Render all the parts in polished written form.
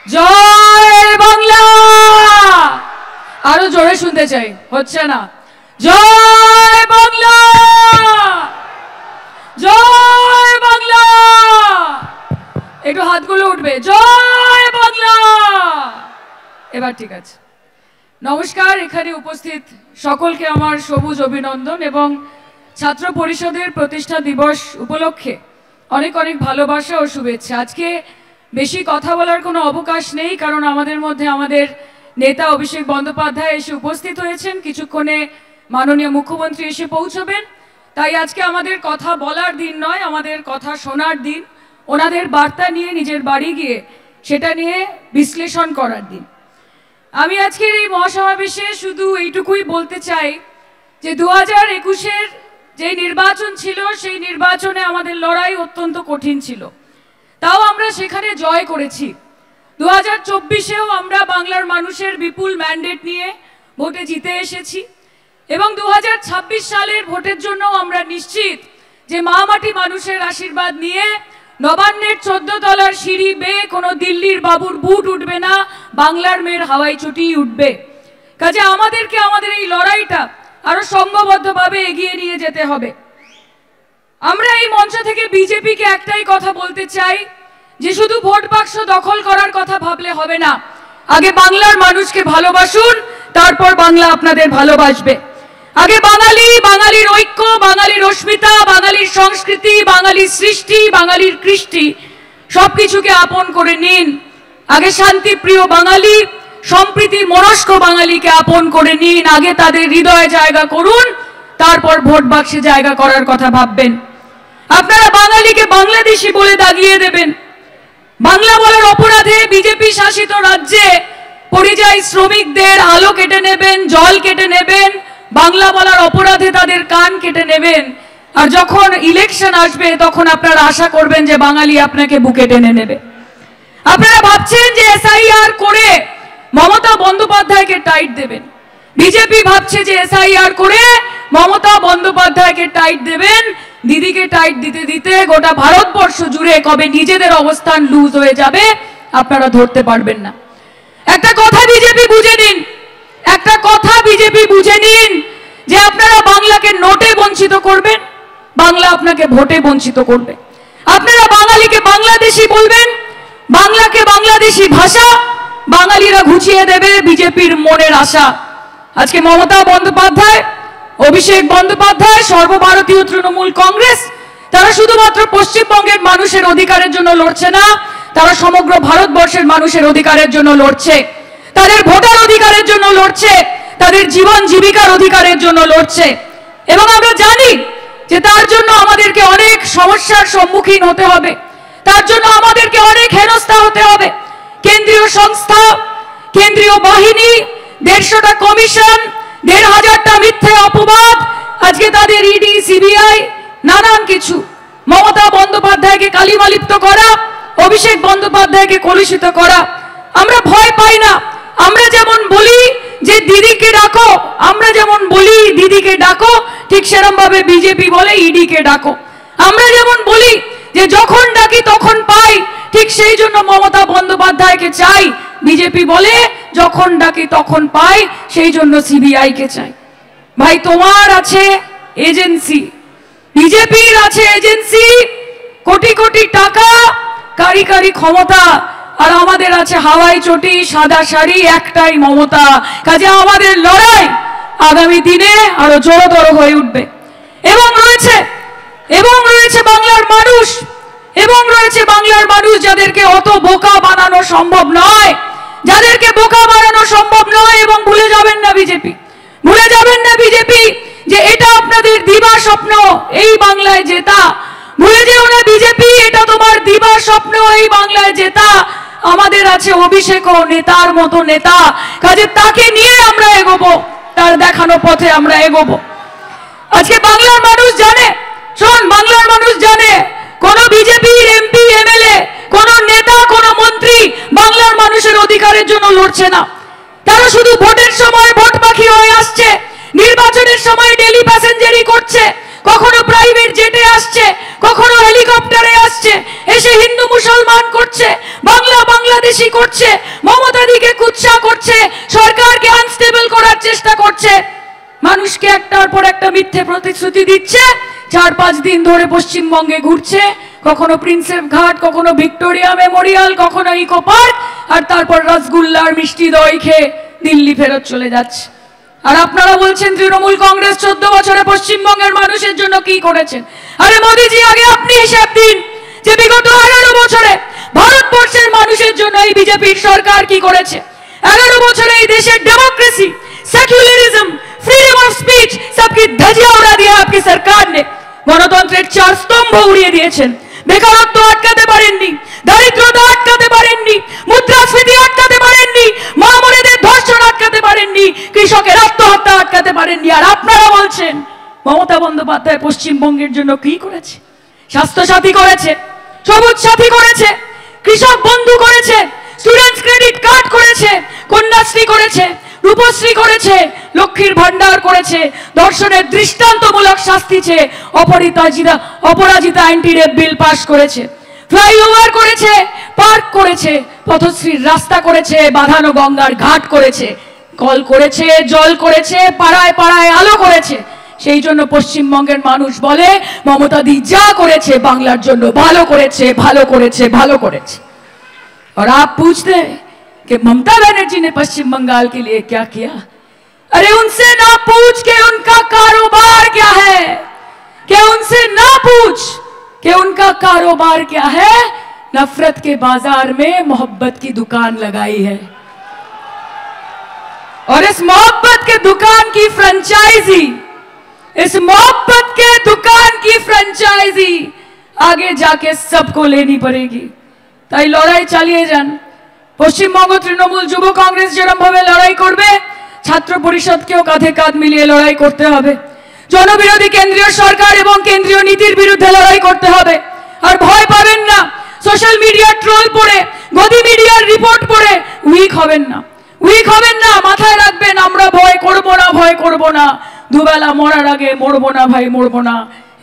জয় বাংলা। আরো জোরে শুনতে চাই, হচ্ছে না। জয় বাংলা, জয় বাংলা। একটু হাতগুলো উঠবে। জয় বাংলা। এবার ঠিক আছে। নমস্কার। এখানে উপস্থিত সকলকে আমার সবুজ অভিনন্দন এবং ছাত্র পরিষদের প্রতিষ্ঠা দিবস উপলক্ষে অনেক অনেক ভালোবাসা ও শুভেচ্ছা। আজকে বেশি কথা বলার কোনো অবকাশ নেই, কারণ আমাদের মধ্যে আমাদের নেতা অভিষেক বন্দ্যোপাধ্যায় এসে উপস্থিত হয়েছেন। কিছুক্ষণে মাননীয় মুখ্যমন্ত্রী এসে পৌঁছবেন। তাই আজকে আমাদের কথা বলার দিন নয়, আমাদের কথা শোনার দিন, ওনাদের বার্তা নিয়ে নিজের বাড়ি গিয়ে সেটা নিয়ে বিশ্লেষণ করার দিন। আমি আজকের এই মহাসমাবেশে শুধু এইটুকুই বলতে চাই যে 2021-এর যে নির্বাচন ছিল সেই নির্বাচনে আমাদের লড়াই অত্যন্ত কঠিন ছিল, তাও আমরা সেখানে জয় করেছি। 2024-এও আমরা বাংলার মানুষের বিপুল ম্যান্ডেট নিয়ে ভোটে জিতে এসেছি এবং 2026 সালের ভোটের জন্য আমরা নিশ্চিত যে মা মাটি মানুষের আশীর্বাদ নিয়ে নবান্নের 14 তলার সিঁড়ি বেয়ে কোনো দিল্লির বাবুর বুট উঠবে না, বাংলার মেয়ের হাওয়াই চটি উঠবে। কাজে আমাদেরকে আমাদের এই লড়াইটা আরো সংঘবদ্ধভাবে এগিয়ে নিয়ে যেতে হবে। আমরা এই মঞ্চ থেকে বিজেপিকে একটাই কথা বলতে চাই যে শুধু ভোট বাক্স দখল করার কথা ভাবলে হবে না। আগে বাংলার মানুষকে ভালোবাসুন, তারপর বাংলা আপনাদের ভালোবাসবে। আগে বাঙালি, বাঙালির ঐক্য, বাঙালির অস্মিতা, বাঙালির সংস্কৃতি, বাঙালির সৃষ্টি, বাঙালির কৃষ্টি সবকিছুকে আপন করে নিন। আগে শান্তিপ্রিয় বাঙালি, সম্প্রীতি মনস্ক বাঙালিকে আপন করে নিন। আগে তাদের হৃদয়ে জায়গা করুন, তারপর ভোট বাক্সে জায়গা করার কথা ভাববেন। আপনারা বাঙালিকে বাংলাদেশি বলে দাগিয়ে দেবেন। বাংলা বলার অপরাধে বিজেপি শাসিত রাজ্যে পরিযায়ী শ্রমিকদের আলো কেটে নেবেন, জল কেটে নেবেন, বাংলা বলার অপরাধে তাদের কান কেটে নেবেন। আর যখন ইলেকশন আসবে তখন আপনারা আশা করবেন যে বাঙালি আপনাকে বুকে টেনে নেবে। আপনারা ভাবছেন যে এসআইআর করে মমতা বন্দ্যোপাধ্যায়কে টাইট দেবেন। বিজেপি ভাবছে যে এসআইআর করে মমতা বন্দ্যোপাধ্যায়কে টাইট দেবেন। দিদিকে টাইট দিতে দিতে গোটা ভারতবর্ষ জুড়ে কবে নিজেদের অবস্থান লুজ হয়ে যাবে আপনারা ধরতে পারবেন না। একটা কথা বিজেপি বুঝে নিন, একটা কথা বিজেপি বুঝে নিন যে আপনারা বাংলাকে নোটে বঞ্চিত করবেন, বাংলা আপনাকে ভোটে বঞ্চিত করবে। আপনারা বাঙালিকে বাংলাদেশি বলবেন, বাংলাকে বাংলাদেশি ভাষা বাঙালিরা ঘুচিয়ে দেবে বিজেপির মনের আশা। আজকে মমতা বন্দ্যোপাধ্যায়, অভিষেক বন্দ্যোপাধ্যায়, সর্বভারতীয় তৃণমূল কংগ্রেস তারা শুধুমাত্র পশ্চিমবঙ্গের মানুষের অধিকারের জন্য লড়ছে না, তারা সমগ্র ভারতবর্ষের মানুষের অধিকারের জন্য লড়ছে, তাদের ভোটার অধিকারের জন্য লড়ছে, তাদের জীবন জীবিকার অধিকারের জন্য লড়ছে। এবং আমরা জানি যে তার জন্য আমাদেরকে অনেক সমস্যার সম্মুখীন হতে হবে, তার জন্য আমাদেরকে অনেক হেনস্থা হতে হবে। কেন্দ্রীয় সংস্থা, কেন্দ্রীয় বাহিনী, 150টা কমিশন, 1500টা মিথ্যে অপবাদ, আজকে তাদের ইডি, সিবিআই, নানান কিছু মমতা বন্দ্যোপাধ্যায়কে কালিমালিপ্ত করা, অভিষেক বন্দ্যোপাধ্যায়কে কলুষিত করা। আমরা ভয় পাই না। আমরা যেমন বলি যে দিদিকে ডাকো, আমরা যেমন বলি দিদিকে ডাকো, ঠিক সেরকম ভাবে বিজেপি বলে ইডিকে ডাকো। আমরা যেমন বলি যে যখন ডাকি তখন পাই, ঠিক সেই জন্য মমতা বন্দ্যোপাধ্যায়কে চাই। বিজেপি বলে যখন ডাকি তখন পাই, সেই জন্য সিবিআই কে চাই। ভাই, তোমার আছে এজেন্সি, বিজেপির আছে এজেন্সি, কোটি কোটি টাকা, কারি কারি ক্ষমতা, আর আমাদের আছে হাওয়াই চটি, সাদা শাড়ি, একটাই মমতা। কাজে আমাদের লড়াই আগামী দিনে আরো জোরদার হয়ে উঠবে। এবং রয়েছে বাংলার মানুষ, এবং রয়েছে বাংলার মানুষ যাদেরকে অত বোকা বানানো সম্ভব নয়, যাদেরকে বোকা বানানো সম্ভব নয়। এবং ভুলে যাবেন না বিজেপি, ভুলে যাবেন না বিজেপি যে এটা আপনাদের দিবা স্বপ্ন, এই বাংলায় জেতা। ভুলে যেও না বিজেপি, এটা তোমার দিবা স্বপ্ন, এই বাংলায় জেতা। আমাদের আছে অভিষেক ও নেতার মতো নেতা, কাজে তাকে নিয়ে আমরা এগোবো, তার দেখানো পথে আমরা এগোবো। আজকে বাংলার মানুষ জানে, শোন, বাংলার মানুষ জানে কোন বিজেপির এমপি, এমএলএ, কোন নেতা, কোন মন্ত্রী বাংলার মানুষের অধিকারের জন্য লড়ছে না। তারা শুধু ভোটের সময় ভোট পাখি হয়ে আসছে, নির্বাচনের সময় ডেলি প্যাসেঞ্জারি করছে, কখনো প্রাইভেট জেটে আসছে, কখনো হেলিকপ্টারে আসছে, এসে হিন্দু মুসলমান করছে, বাংলা বাংলাদেশি করছে। করছে, মমতা দিকে কুৎসা করছে, সরকারকে আনস্টেবল করার চেষ্টা করছে, মানুষকে একটার পর একটা মিথ্যে প্রতিশ্রুতি দিচ্ছে। 4-5 দিন ধরে পশ্চিমবঙ্গে ঘুরছে, কখনো প্রিন্সেপ ঘাট, কখনো ভিক্টোরিয়া মেমোরিয়াল, কখনো ইকো পার্ক, আর তারপর রসগুল্লার মিষ্টি দই খেয়ে দিল্লি ফেরত চলে যাচ্ছে। আর আপনারা বলছেন তৃণমূল কংগ্রেস 14 বছরে পশ্চিমবঙ্গের মানুষের জন্য কি করেছেন। আরে মোদিজি, আগে আপনি হিসাব দিন যে বিগত 11 বছরে ভারতবর্ষের মানুষের জন্য এই বিজেপির সরকার কি করেছে। 11 বছরে এই দেশের democracy, secularism, freedom of speech सबकी धजिया उड़ा दिया आपकी सरकार ने। গণতন্ত্রের 4 স্তম্ভ উড়িয়ে দিয়েছেন। বেকারত্ব আটকাতে পারেননি, দারিদ্রতা আটকাতে পারেননি, মুদ্রাস্ফীতি আটকাতে পারেননি, মা বোনেদের ধর্ষণ আটকাতে পারেননি, কৃষকের আত্মহত্যা আটকাতে পারেননি। আর আপনারা বলছেন মমতা বন্দ্যোপাধ্যায় পশ্চিমবঙ্গের জন্য কি করেছে। স্বাস্থ্য সাথী করেছে, সবুজ সাথী করেছে, কৃষক বন্ধু করেছে, স্টুডেন্টস ক্রেডিট কার্ড করেছে, কন্যাশ্রী করেছে, রূপশ্রী করেছে, লক্ষ্মীর ভান্ডার করেছে, ধর্ষণের দৃষ্টান্তমূলক শাস্তি চেয়ে অপরাজিতা অ্যান্টি রেপ বিল পাস করেছে, ফ্লাইওভার করেছে, পার্ক করেছে, পথশ্রীর রাস্তা করেছে, বাঁধানো গঙ্গার ঘাট করেছে, কল করেছে, জল করেছে, পাড়ায় পাড়ায় আলো করেছে। সেই জন্য পশ্চিমবঙ্গের মানুষ বলে মমতা দি যা করেছে বাংলার জন্য ভালো করেছে, ভালো করেছে, ভালো করেছে। और आप पूछते हैं कि ममता बनर्जी ने पश्चिम बंगाल के लिए क्या किया। अरे उनसे ना पूछ के उनका कारोबार क्या है, कि उनसे ना पूछ कि उनका कारोबार क्या है। नफरत के बाजार में मोहब्बत की दुकान लगाई है, और इस मोहब्बत के दुकान की फ्रेंचाइजी, इस मोहब्बत के दुकान की फ्रेंचाइजी आगे जाके सबको लेनी पड़ेगी। তাই লড়াই চালিয়ে যান। পশ্চিমবঙ্গ তৃণমূল যুব কংগ্রেস যেরকম ভাবে লড়াই করবে, ছাত্র পরিষদকেও কাঁধে কাঁধ মিলিয়ে লড়াই করতে হবে। জনবিরোধী কেন্দ্রীয় সরকার এবং কেন্দ্রীয় নীতির বিরুদ্ধে লড়াই করতে হবে। আর ভয় পাবেন না, সোশ্যাল মিডিয়ার ট্রোল পড়ে, গদি মিডিয়ার রিপোর্ট পড়ে উইক হবেন না, উইক হবেন না। মাথায় রাখবেন আমরা ভয় করব না, ভয় করব না। দুবেলা মরার আগে মরবো না ভাই, মরবো না।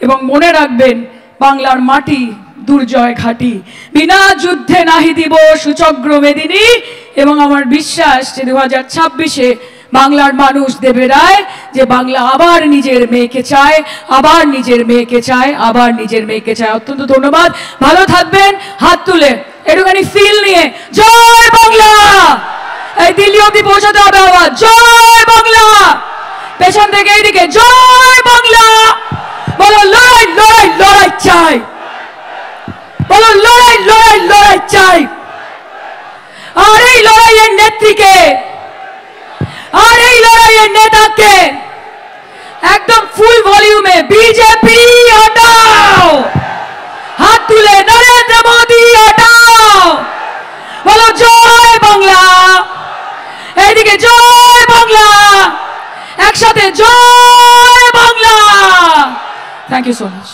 এবং মনে রাখবেন বাংলার মাটি দুর্জয় ঘাটি, বিনা যুদ্ধে নাহি দিব সুচগ্র মেদিনী। এবং আমার বিশ্বাস যে 2026-এ বাংলার মানুষ দেবে রায়, যে বাংলা আবার নিজের মেয়েকে চায়, আবার নিজের মেয়েকে চায়, আবার নিজের মেয়েকে চায়। অত্যন্ত ধন্যবাদ, ভালো থাকবেন। হাত তুলে একটুখানি ফিল নিয়ে জয় বাংলা, এই দিল্লি অব্দি পৌঁছাতে হবে আওয়াজ, জয় বাংলা। পেছন থেকে এইদিকে জয় বাংলা বলো, লড়াই লড়াই লড়াই চাই, বলো লড়াই লড়াই লড়াই চাই। আর এই লড়াইয়ের নেত্রীকে, আর এই লড়াইয়ের নেতাকে একদম ফুল ভলিউমে বিজেপি হটাও, হাত তুলে নরেন্দ্র মোদী হটাও, বলো জয় বাংলা। এইদিকে জয় বাংলা, একসাথে জয় Bangla. Thank you so much.